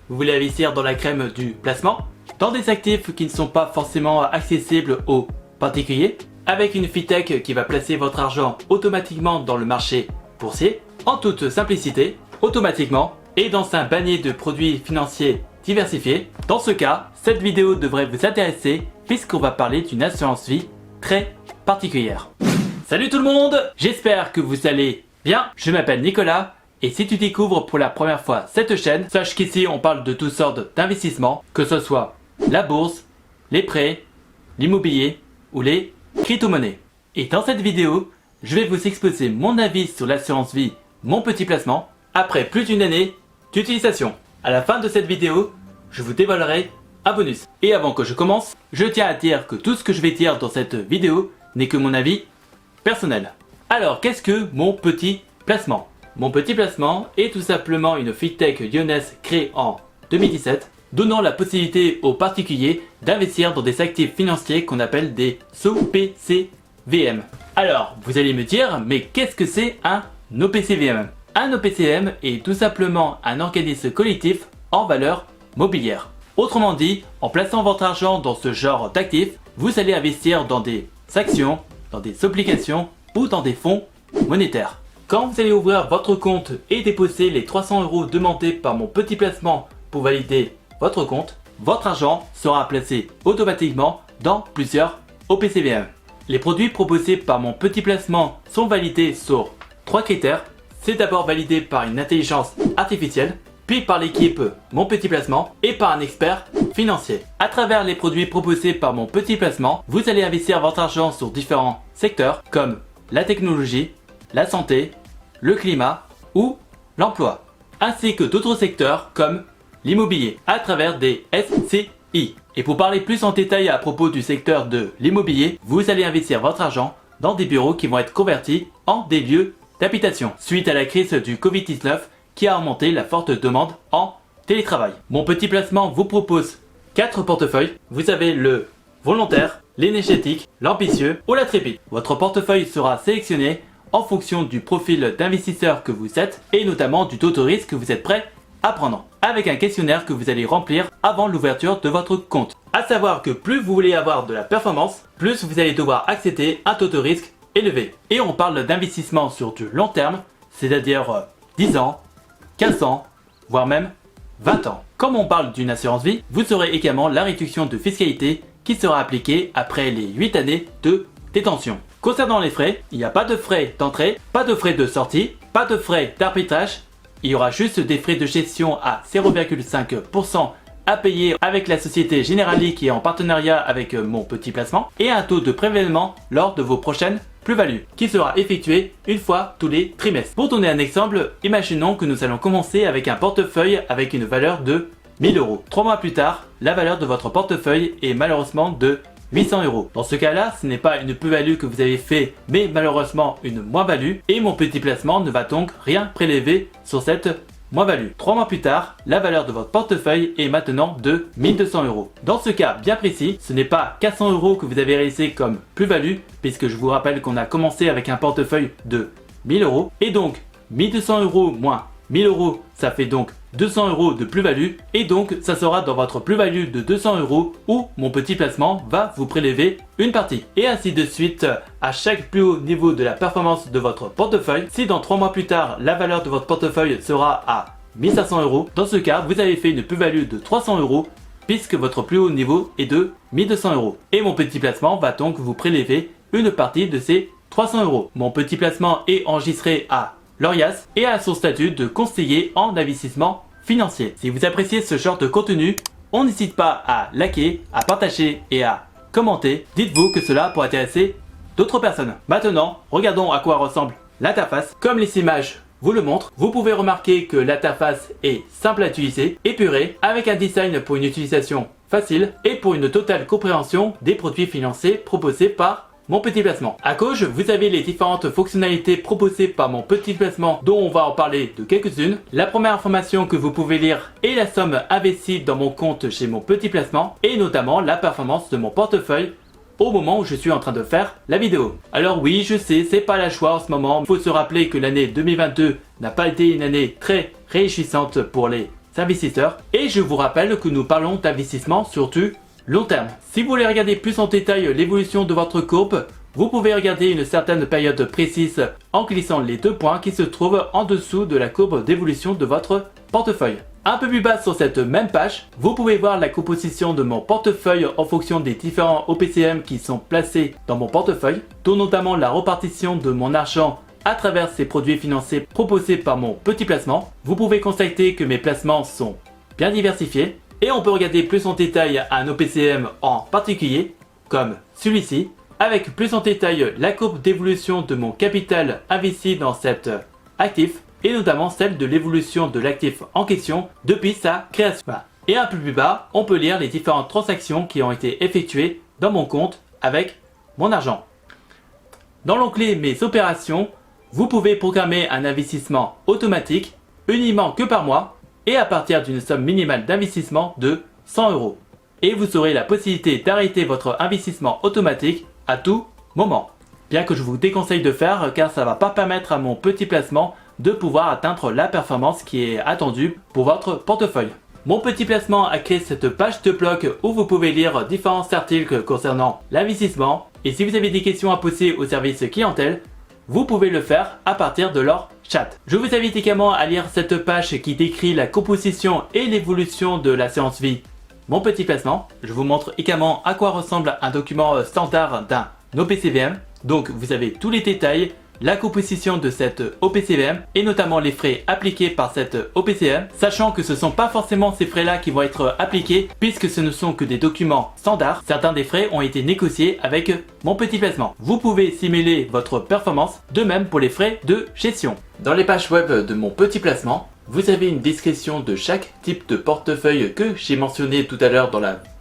Vous voulez investir dans la crème du placement, dans des actifs qui ne sont pas forcément accessibles aux particuliers, avec une fintech qui va placer votre argent automatiquement dans le marché boursier, en toute simplicité, automatiquement, et dans un panier de produits financiers diversifiés. Dans ce cas, cette vidéo devrait vous intéresser puisqu'on va parler d'une assurance vie très particulière. Salut tout le monde, j'espère que vous allez bien. Je m'appelle Nicolas et si tu découvres pour la première fois cette chaîne, sache qu'ici on parle de toutes sortes d'investissements, que ce soit la bourse, les prêts, l'immobilier ou les crypto-monnaies. Et dans cette vidéo, je vais vous exposer mon avis sur l'assurance vie Mon Petit Placement après plus d'une année d'utilisation. À la fin de cette vidéo, je vous dévoilerai un bonus. Et avant que je commence, je tiens à dire que tout ce que je vais dire dans cette vidéo n'est que mon avis personnel. Alors, qu'est-ce que Mon Petit Placement? Mon Petit Placement est tout simplement une fintech lyonnaise créée en 2017, donnant la possibilité aux particuliers d'investir dans des actifs financiers qu'on appelle des OPCVM. Alors, vous allez me dire, mais qu'est-ce que c'est un OPCVM? Un OPCVM est tout simplement un organisme collectif en valeur mobilière. Autrement dit, en plaçant votre argent dans ce genre d'actifs, vous allez investir dans des actions, dans des obligations ou dans des fonds monétaires. Quand vous allez ouvrir votre compte et déposer les 300 € demandés par Mon Petit Placement pour valider votre compte, votre argent sera placé automatiquement dans plusieurs OPCVM. Les produits proposés par Mon Petit Placement sont validés sur 3 critères. C'est d'abord validé par une intelligence artificielle, puis par l'équipe Mon Petit Placement et par un expert financier. À travers les produits proposés par Mon Petit Placement, vous allez investir votre argent sur différents secteurs comme la technologie, la santé, le climat ou l'emploi, ainsi que d'autres secteurs comme l'immobilier à travers des SCI. Et pour parler plus en détail à propos du secteur de l'immobilier, vous allez investir votre argent dans des bureaux qui vont être convertis en des lieux d'habitation suite à la crise du Covid-19 qui a augmenté la forte demande en télétravail. Mon Petit Placement vous propose 4 portefeuilles. Vous avez le volontaire, l'énergétique, l'ambitieux ou l'intrépide. Votre portefeuille sera sélectionné en fonction du profil d'investisseur que vous êtes et notamment du taux de risque que vous êtes prêt à prendre, avec un questionnaire que vous allez remplir avant l'ouverture de votre compte. À savoir que plus vous voulez avoir de la performance, plus vous allez devoir accepter un taux de risque élevé. Et on parle d'investissement sur du long terme, c'est-à-dire 10 ans, 15 ans, voire même 20 ans. Comme on parle d'une assurance vie, vous aurez également la réduction de fiscalité qui sera appliquée après les 8 années de détention. Concernant les frais, il n'y a pas de frais d'entrée, pas de frais de sortie, pas de frais d'arbitrage. Il y aura juste des frais de gestion à 0,5% à payer avec la société Generali qui est en partenariat avec Mon Petit Placement et un taux de prélèvement lors de vos prochaines plus-values qui sera effectué une fois tous les trimestres. Pour donner un exemple, imaginons que nous allons commencer avec un portefeuille avec une valeur de 1000 €. 3 mois plus tard, la valeur de votre portefeuille est malheureusement de 800 €. Dans ce cas-là, ce n'est pas une plus-value que vous avez fait, mais malheureusement une moins-value et Mon Petit Placement ne va donc rien prélever sur cette moins-value. 3 mois plus tard, la valeur de votre portefeuille est maintenant de 1200 €. Dans ce cas bien précis, ce n'est pas 400 € que vous avez réalisé comme plus-value, puisque je vous rappelle qu'on a commencé avec un portefeuille de 1000 € et donc 1200 € moins 1000 €, ça fait donc 200 € de plus-value et donc ça sera dans votre plus-value de 200 € où Mon Petit Placement va vous prélever une partie. Et ainsi de suite à chaque plus haut niveau de la performance de votre portefeuille. Si dans 3 mois plus tard, la valeur de votre portefeuille sera à 1500 €, dans ce cas, vous avez fait une plus-value de 300 € puisque votre plus haut niveau est de 1200 €. Et Mon Petit Placement va donc vous prélever une partie de ces 300 €. Mon Petit Placement est enregistré à l'ORIAS et a son statut de conseiller en investissement financier. Si vous appréciez ce genre de contenu, on n'hésite pas à liker, à partager et à commenter. Dites-vous que cela pourrait intéresser d'autres personnes. Maintenant, regardons à quoi ressemble l'interface. Comme les images vous le montrent, vous pouvez remarquer que l'interface est simple à utiliser, épurée, avec un design pour une utilisation facile et pour une totale compréhension des produits financiers proposés par Mon Petit Placement. À gauche, vous avez les différentes fonctionnalités proposées par Mon Petit Placement dont on va en parler de quelques-unes. La première information que vous pouvez lire est la somme investie dans mon compte chez Mon Petit Placement et notamment la performance de mon portefeuille au moment où je suis en train de faire la vidéo. Alors oui, je sais, c'est pas la joie en ce moment. Il faut se rappeler que l'année 2022 n'a pas été une année très réjouissante pour les investisseurs. Et je vous rappelle que nous parlons d'investissement sur du long terme. Si vous voulez regarder plus en détail l'évolution de votre courbe, vous pouvez regarder une certaine période précise en cliquant les deux points qui se trouvent en dessous de la courbe d'évolution de votre portefeuille. Un peu plus bas sur cette même page, vous pouvez voir la composition de mon portefeuille en fonction des différents OPCVM qui sont placés dans mon portefeuille, dont notamment la répartition de mon argent à travers ces produits financiers proposés par mon petit placement. Vous pouvez constater que mes placements sont bien diversifiés et on peut regarder plus en détail un OPCVM en particulier, comme celui-ci, avec plus en détail la courbe d'évolution de mon capital investi dans cet actif et notamment celle de l'évolution de l'actif en question depuis sa création. Et un peu plus bas, on peut lire les différentes transactions qui ont été effectuées dans mon compte avec mon argent. Dans l'onglet Mes opérations, vous pouvez programmer un investissement automatique uniquement que par mois et à partir d'une somme minimale d'investissement de 100 €. Et vous aurez la possibilité d'arrêter votre investissement automatique à tout moment. Bien que je vous déconseille de faire car ça ne va pas permettre à mon petit placement de pouvoir atteindre la performance qui est attendue pour votre portefeuille. Mon petit placement a créé cette page de blog où vous pouvez lire différents articles concernant l'investissement et si vous avez des questions à poser au service clientèle, vous pouvez le faire à partir de leur chat. Je vous invite également à lire cette page qui décrit la composition et l'évolution de l'assurance vie. Mon petit placement, je vous montre également à quoi ressemble un document standard d'un OPCVM. Donc vous avez tous les détails, la composition de cette OPCVM et notamment les frais appliqués par cette OPCVM, sachant que ce ne sont pas forcément ces frais là qui vont être appliqués puisque ce ne sont que des documents standards. Certains des frais ont été négociés avec mon petit placement. Vous pouvez simuler votre performance, de même pour les frais de gestion. Dans les pages web de mon petit placement, vous avez une description de chaque type de portefeuille que j'ai mentionné tout à l'heure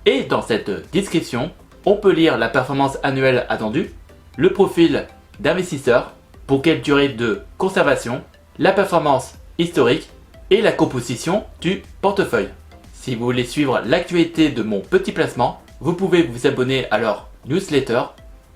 Et dans cette description, on peut lire la performance annuelle attendue, le profil d'investisseur, pour quelle durée de conservation, la performance historique et la composition du portefeuille. Si vous voulez suivre l'actualité de mon petit placement, vous pouvez vous abonner à leur newsletter.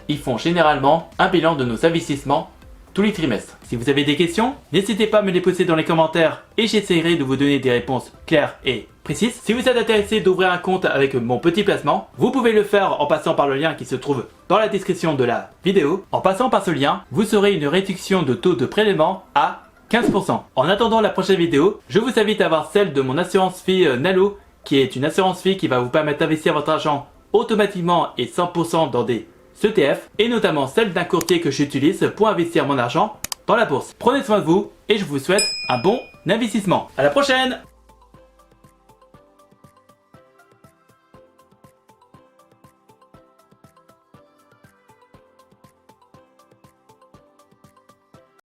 Ils font généralement un bilan de nos investissements tous les trimestres. Si vous avez des questions, n'hésitez pas à me les poser dans les commentaires et j'essaierai de vous donner des réponses claires et précises. Si vous êtes intéressé d'ouvrir un compte avec mon petit placement, vous pouvez le faire en passant par le lien qui se trouve dans la description de la vidéo. En passant par ce lien, vous aurez une réduction de taux de prélèvement à 15%. En attendant la prochaine vidéo, je vous invite à voir celle de mon assurance vie Nalo, qui est une assurance vie qui va vous permettre d'investir votre argent automatiquement et 100% dans des ETF et notamment celle d'un courtier que j'utilise pour investir mon argent dans la bourse. Prenez soin de vous et je vous souhaite un bon investissement. À la prochaine!